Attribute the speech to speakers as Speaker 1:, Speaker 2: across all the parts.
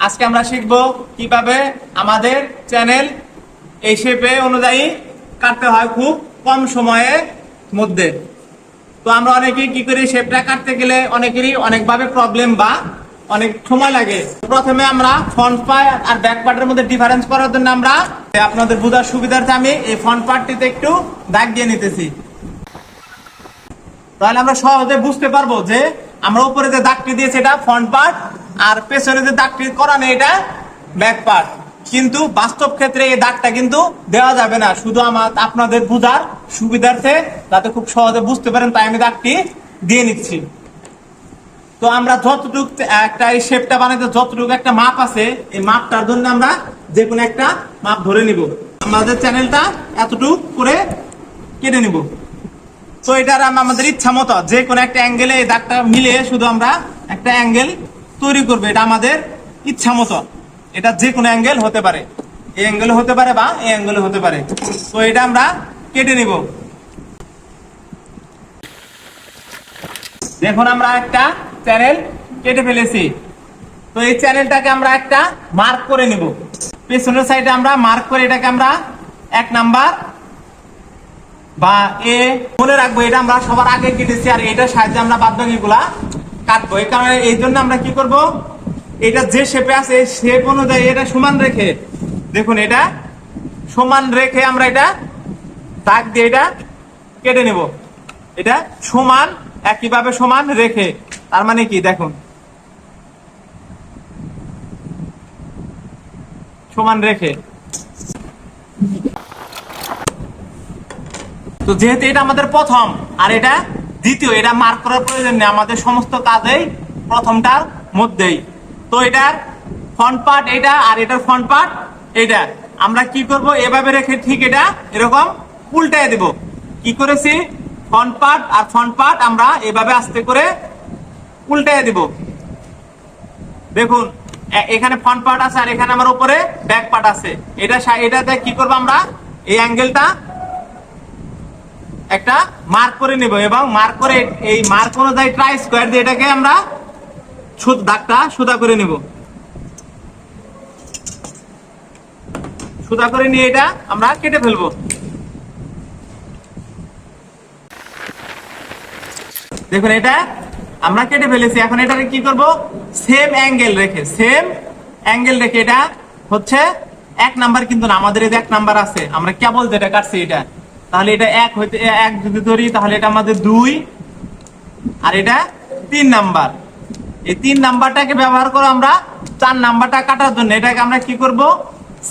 Speaker 1: আজকে আমরা শিখব কিভাবে আমাদের চ্যানেল এই শেপে অনুযায়ী কাটতে হয় খুব কম সময়ের মধ্যে। তো আমরা অনেকেই কি করি, শেপটা কাটতে গেলে অনেকেরই অনেকভাবে প্রবলেম বা অনেক সময় লাগে। প্রথমে আমরা ফ্রন্ট পার্ট আর ব্যাক পার্টের মধ্যে ডিফারেন্স করার জন্য আমরা আপনাদের বোঝার সুবিধার্থে আমি এই ফ্রন্ট পার্টটিতে একটু দাগ দিয়ে নিতেছি। তাহলে আমরা সহজে বুঝতে পারবো যে আমরা উপরে যে দাগটি দিয়েছি এটা ফ্রন্ট পার্ট আর পেছনে যে দাগটি করা নেই এটা ব্যাক পার্ট। কিন্তু বাস্তব ক্ষেত্রে এই দাগটা কিন্তু দেওয়া যাবে না, শুধু আপনাদের বোঝার সুবিধার্থে যাতে খুব সহজে বুঝতে পারেন তাই আমি দাগটি দিয়ে নিচ্ছি। তো আমরা যতটুকু একটা এই শেপটা বানাইতে যতটুকু একটা মাপ আছে, এই মাপটার জন্য আমরা যে কোনো একটা মাপ ধরে নিব। আমাদের চ্যানেলটা এতটুকু করে কেটে নিব। তো এটার আমাদের ইচ্ছা মতো যে কোনো একটা অ্যাঙ্গেলে এই দাগটা মিলে শুধু আমরা একটা অ্যাঙ্গেল তৈরি করবো। এটা আমাদের ইচ্ছা মতো, এটা যে কোনো অ্যাঙ্গেল হতে পারে, এই অ্যাঙ্গেলে হতে পারে বা এই অ্যাঙ্গেলে হতে পারে। তো এটা আমরা কেটে নিব। দেখুন আমরা একটা চ্যানেল কেটে ফেলেছি। তো এই চ্যানেলটাকে আমরা একটা মার্ক করে নিব। পেছনের সাইডে আমরা মার্ক করে এটাকে আমরা 1 নাম্বার বা এ মনে রাখবো। এটা আমরা সবার আগে কেটেছি আর এটার সাহায্যে আমরা বাদবাকিগুলা কাটবো। এই কারণে এই জন্য আমরা কি করব, এটা যে শেপে আছে এই শেপ অনুযায়ী এটা সমান রেখে, দেখুন এটা সমান রেখে আমরা এটা দাগ দিয়ে এটা কেটে নেব। এটা সমান একইভাবে সমান রেখে, তার মানে কি দেখুন সমান রেখে। তো যেহেতু এটা আমাদের প্রথম আর এটা দ্বিতীয়, এটা মার্ক করার প্রয়োজন নেই, আমাদের সমস্ত কাজেই প্রথমটার মধ্যেই। তো এটার ফ্রন্ট পার্ট এটা আর এটার ফ্রন্ট পার্ট এটা আমরা কি করব, এভাবে রেখে ঠিক এটা এরকম উল্টায় দেব। কি করেছি, ফ্রন্ট পার্ট আর ফ্রন্ট পার্ট আমরা এভাবে আস্তে করে উল্টায় দেব। দেখুন এখানে ফ্রন্ট পার্ট আছে আর এখানে আমার উপরে ব্যাক পার্ট আছে। এটাতে কি করব, আমরা এই অ্যাঙ্গেলটা একটা মার্ক করে নেব এবং মার্ক করে এই মার্ক অনুযায়ী ট্রাই স্কয়ার দিয়ে এটাকে আমরা দাগটা সোজা করে নেব। সোজা করে নিয়ে এটা আমরা কেটে ফেলবো। দেখুন এটা আমরা কেটে ফেলেছি। এখন এটাকে কি করব, সেম অ্যাঙ্গেল রেখে এটা হচ্ছে 1 নাম্বার কিন্তু না, আমাদের এই 1 নাম্বার আছে, আমরা কেবল যেটা কাটছি এটা, তাহলে এটা 1 যদি ধরি তাহলে এটা আমাদের 2 আর এটা 3 নাম্বার। এই 3 নাম্বারটাকে ব্যবহার করে আমরা 4 নাম্বারটা কাটার জন্য এটাকে আমরা কি করব,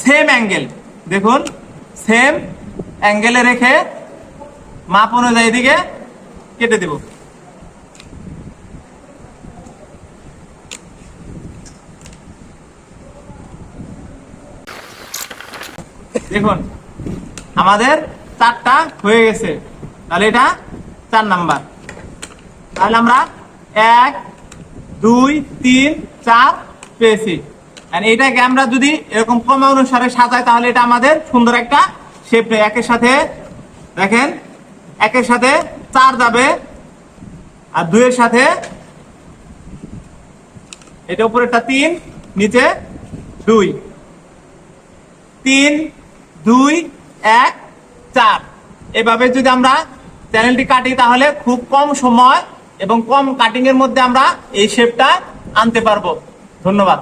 Speaker 1: সেম অ্যাঙ্গেল, দেখুন সেম অ্যাঙ্গেলে রেখে মাপ অনুযায়ী দিকে কেটে দেব। দেখুন আমাদের 4টা হয়ে গেছে, তাহলে এটা 4 নাম্বার। তাহলে আমরা 1 2 3 4 পেয়েছি। এটাকে আমরা যদি এরকম ক্রম অনুসারে সাজাই তাহলে এটা আমাদের সুন্দর একটা শেপ। একের সাথে দেখেন, একের সাথে 4 যাবে আর 2 এর সাথে এটা উপরেরটা 3 নিচে 2, 3 2 1 4। এভাবে যদি আমরা চ্যানেলটি কাটি তাহলে খুব কম সময় এবং কম কাটিং এর মধ্যে আমরা এই শেপটা আনতে পারবো। ধন্যবাদ।